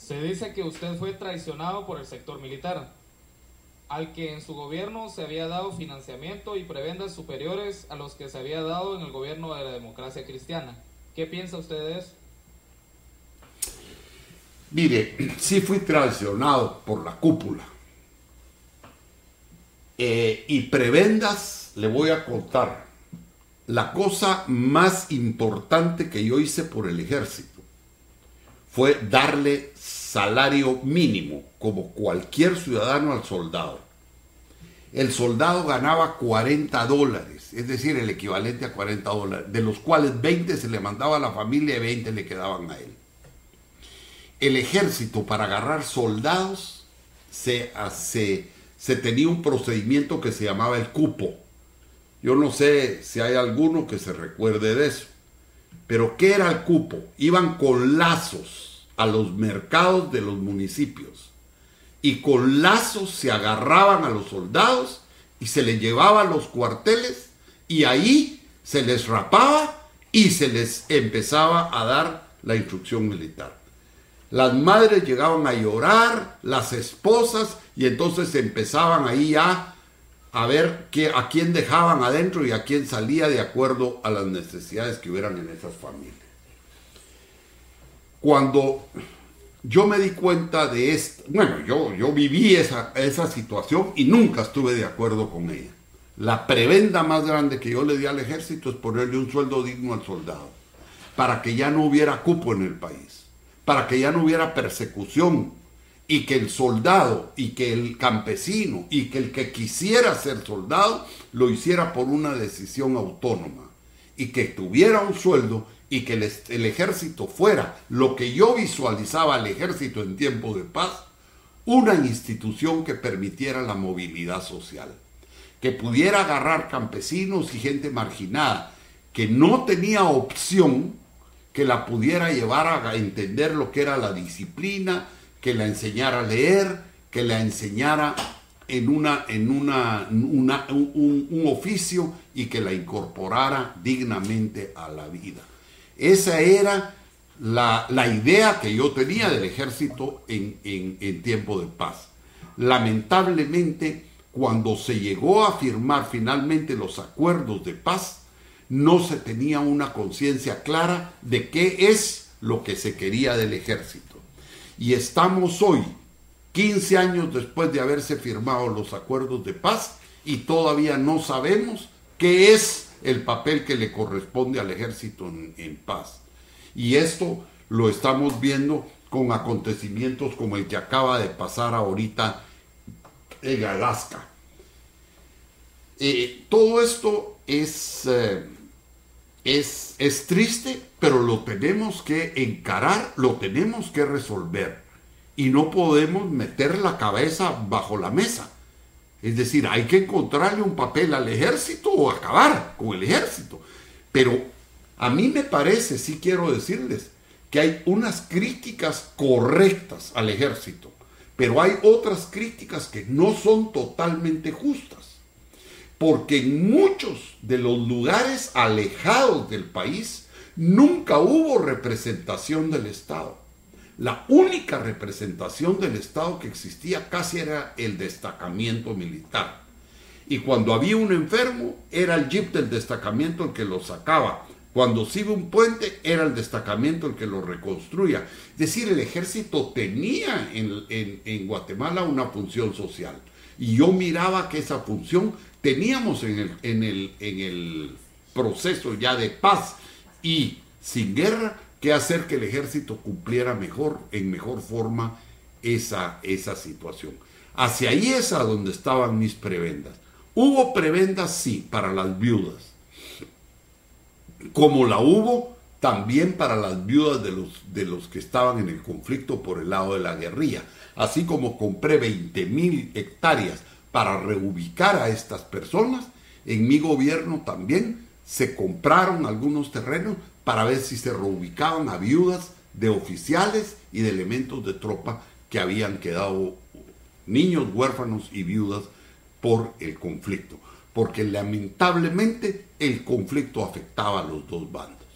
Se dice que usted fue traicionado por el sector militar, al que en su gobierno se había dado financiamiento y prebendas superiores a los que se había dado en el gobierno de la democracia cristiana. ¿Qué piensa usted de eso? Mire, sí fui traicionado por la cúpula. Y prebendas, le voy a contar. La cosa más importante que yo hice por el ejército fue darle salario mínimo, como cualquier ciudadano al soldado. El soldado ganaba $40, es decir, el equivalente a $40, de los cuales 20 se le mandaba a la familia y 20 le quedaban a él. El ejército, para agarrar soldados, se tenía un procedimiento que se llamaba el cupo. Yo no sé si hay alguno que se recuerde de eso. Pero ¿qué era el cupo? Iban con lazos a los mercados de los municipios. Y con lazos se agarraban a los soldados y se les llevaba a los cuarteles y ahí se les rapaba y se les empezaba a dar la instrucción militar. Las madres llegaban a llorar, las esposas, y entonces empezaban ahí a ver a quién dejaban adentro y a quién salía de acuerdo a las necesidades que hubieran en esas familias. Cuando yo me di cuenta de esto, bueno, yo viví esa situación y nunca estuve de acuerdo con ella. La prebenda más grande que yo le di al ejército es ponerle un sueldo digno al soldado, para que ya no hubiera cupo en el país, para que ya no hubiera persecución, y que el soldado y que el campesino y que el que quisiera ser soldado lo hiciera por una decisión autónoma, y que tuviera un sueldo, y que el ejército fuera lo que yo visualizaba al ejército en tiempo de paz, una institución que permitiera la movilidad social, que pudiera agarrar campesinos y gente marginada que no tenía opción, que la pudiera llevar a entender lo que era la disciplina, que la enseñara a leer, que la enseñara en un oficio, y que la incorporara dignamente a la vida. Esa era la idea que yo tenía del ejército en tiempo de paz. Lamentablemente, cuando se llegó a firmar finalmente los acuerdos de paz, no se tenía una conciencia clara de qué es lo que se quería del ejército. Y estamos hoy, 15 años después de haberse firmado los acuerdos de paz, y todavía no sabemos qué es el papel que le corresponde al ejército en paz. Y esto lo estamos viendo con acontecimientos como el que acaba de pasar ahorita en Alaska. Todo esto es triste, pero lo tenemos que encarar, lo tenemos que resolver, y no podemos meter la cabeza bajo la mesa. Es decir, hay que encontrarle un papel al ejército o acabar con el ejército. Pero a mí me parece, sí quiero decirles, que hay unas críticas correctas al ejército, pero hay otras críticas que no son totalmente justas. Porque en muchos de los lugares alejados del país nunca hubo representación del Estado. La única representación del Estado que existía casi era el destacamiento militar. Y cuando había un enfermo, era el jeep del destacamiento el que lo sacaba. Cuando se iba un puente, era el destacamiento el que lo reconstruía. Es decir, el ejército tenía en Guatemala una función social. Y yo miraba que esa función teníamos en el proceso ya de paz y sin guerra, que hacer que el ejército cumpliera en mejor forma esa situación. Hacia ahí es a donde estaban mis prebendas. Hubo prebendas, sí, para las viudas, como la hubo también para las viudas de los que estaban en el conflicto por el lado de la guerrilla. Así como compré 20,000 hectáreas para reubicar a estas personas, en mi gobierno también se compraron algunos terrenos para ver si se reubicaban a viudas de oficiales y de elementos de tropa que habían quedado niños, huérfanos y viudas por el conflicto. Porque lamentablemente el conflicto afectaba a los dos bandos.